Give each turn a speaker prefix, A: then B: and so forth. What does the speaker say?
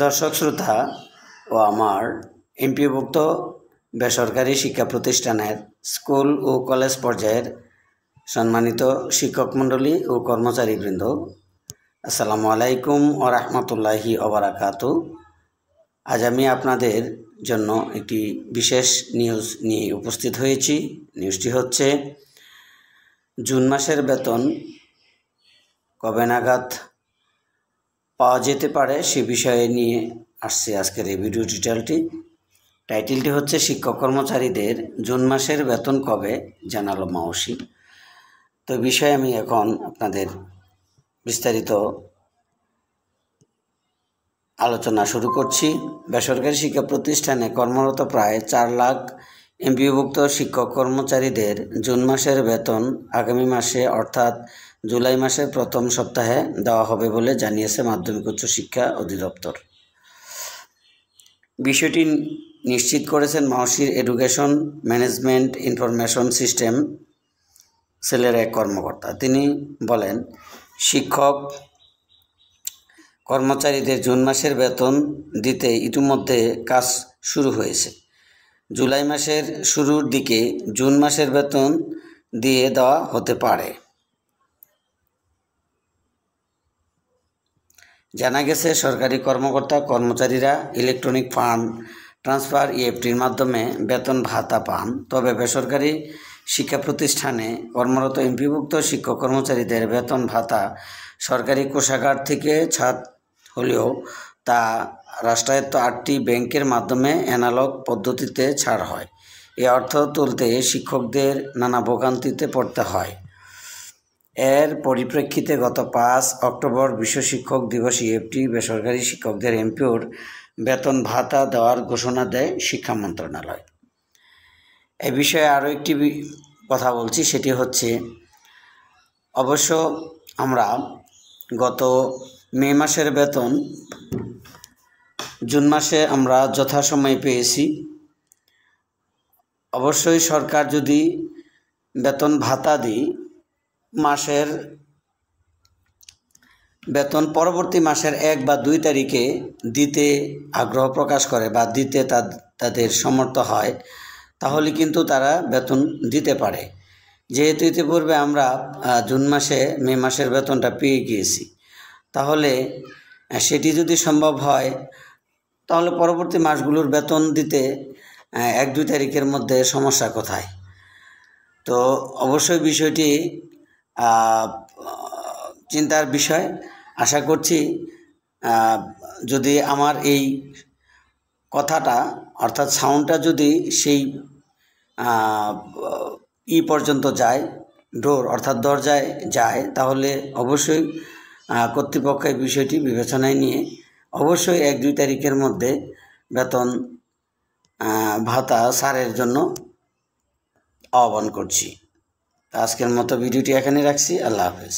A: দর্শক শ্রোতা ও আমার এমপিওভুক্ত বেসরকারি শিক্ষা প্রতিষ্ঠানের স্কুল ও কলেজ পর্যায়ের সম্মানিত শিক্ষক মণ্ডলী ও কর্মচারীবৃন্দ, আসসালামু আলাইকুম ওয়া রাহমাতুল্লাহি ওয়া বারাকাতু। আজ আমি আপনাদের জন্য একটি বিশেষ নিউজ নিয়ে উপস্থিত হয়েছি। নিউজটি হচ্ছে জুন মাসের বেতন কবে নাগাদ পাওয়া যেতে পারে সে বিষয়ে নিয়ে আসছে আজকের এই ভিডিও টাইটেলটি হচ্ছে শিক্ষক কর্মচারীদের জুন মাসের বেতন কবে জানালো মাওসি। তো বিষয়ে আমি এখন আপনাদের বিস্তারিত আলোচনা শুরু করছি। বেসরকারি শিক্ষা প্রতিষ্ঠানে কর্মরত প্রায় 4 লাখ এমপিওভুক্ত শিক্ষক কর্মচারীদের জুন মাসের বেতন আগামী মাসে অর্থাৎ জুলাই মাসের প্রথম সপ্তাহে দেওয়া হবে বলে জানিয়েছে মাধ্যমিক উচ্চ শিক্ষা অধিদপ্তর। বিষয়টি নিশ্চিত করেছেন মাওসির এডুকেশন ম্যানেজমেন্ট ইনফরমেশন সিস্টেম সেলের এক কর্মকর্তা। তিনি বলেন, শিক্ষক কর্মচারীদের জুন মাসের বেতন দিতে ইতিমধ্যে কাজ শুরু হয়েছে। জুলাই মাসের শুরুর দিকে জুন মাসের বেতন দিয়ে দেওয়া হতে পারে। জানা গেছে, সরকারি কর্মচারীরা ইলেকট্রনিক ফান্ড ট্রান্সফার ইএফটির মাধ্যমে বেতন ভাতা পান। তবে বেসরকারি শিক্ষা প্রতিষ্ঠানে কর্মরত এমপিওভুক্ত শিক্ষক কর্মচারীদের বেতন ভাতা সরকারি কোষাগার থেকে ছাড় হলেও তা রাষ্ট্রায়ত্ত 8টি ব্যাংকের মাধ্যমে অ্যানালগ পদ্ধতিতে ছাড় হয়। এ অর্থ তুলতে শিক্ষকদের নানা ভোগান্তিতে পড়তে হয়। এর পরিপ্রেক্ষিতে গত 5 অক্টোবর বিশ্ব শিক্ষক দিবস ইএফটি বেসরকারি শিক্ষকদের এমপিওর বেতন ভাতা দেওয়ার ঘোষণা দেয় শিক্ষা মন্ত্রণালয়। এ বিষয়ে আরও একটি কথা বলছি, সেটি হচ্ছে, অবশ্য আমরা গত মে মাসের বেতন জুন মাসে আমরা যথাসময়ে পেয়েছি। অবশ্যই সরকার যদি বেতন ভাতা দিই, মাসের বেতন পরবর্তী মাসের 1 বা 2 তারিখে দিতে আগ্রহ প্রকাশ করে বা দিতে তাদের সমর্থ হয়, তাহলে কিন্তু তারা বেতন দিতে পারে। যেহেতু ইতিপূর্বে আমরা জুন মাসে মে মাসের বেতনটা পেয়ে গিয়েছি, তাহলে সেটি যদি সম্ভব হয়, তাহলে পরবর্তী মাসগুলোর বেতন দিতে 1-2 তারিখের মধ্যে সমস্যা কোথায়? তো অবশ্যই বিষয়টি চিন্তার বিষয়। আশা করছি যদি আমার এই কথাটা অর্থাৎ সাউন্ডটা যদি সেই পর্যন্ত যায়, ডোর অর্থাৎ দরজায় যায়, তাহলে অবশ্যই কর্তৃপক্ষ এই বিষয়টি বিবেচনায় নিয়ে অবশ্যই 1-2 তারিখের মধ্যে বেতন ভাতা ছাড়ের জন্য আহ্বান করছি। আজকের মতো ভিডিওটি এখানে রাখছি। আল্লাহ হাফেজ।